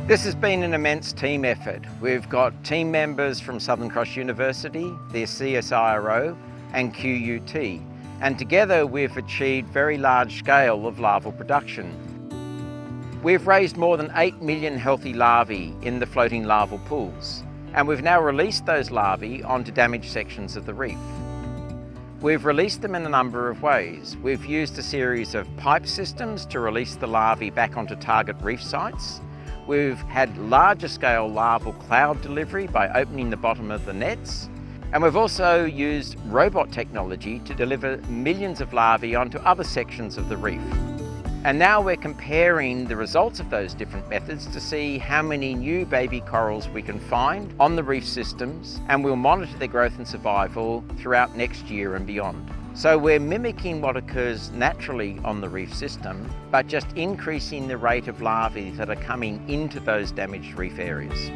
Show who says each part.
Speaker 1: This has been an immense team effort. We've got team members from Southern Cross University, their CSIRO and QUT, and together we've achieved very large scale of larval production. We've raised more than 8 million healthy larvae in the floating larval pools, and we've now released those larvae onto damaged sections of the reef. We've released them in a number of ways. We've used a series of pipe systems to release the larvae back onto target reef sites. We've had larger scale larval cloud delivery by opening the bottom of the nets. And we've also used robot technology to deliver millions of larvae onto other sections of the reef. And now we're comparing the results of those different methods to see how many new baby corals we can find on the reef systems, and we'll monitor their growth and survival throughout next year and beyond. So we're mimicking what occurs naturally on the reef system, but just increasing the rate of larvae that are coming into those damaged reef areas.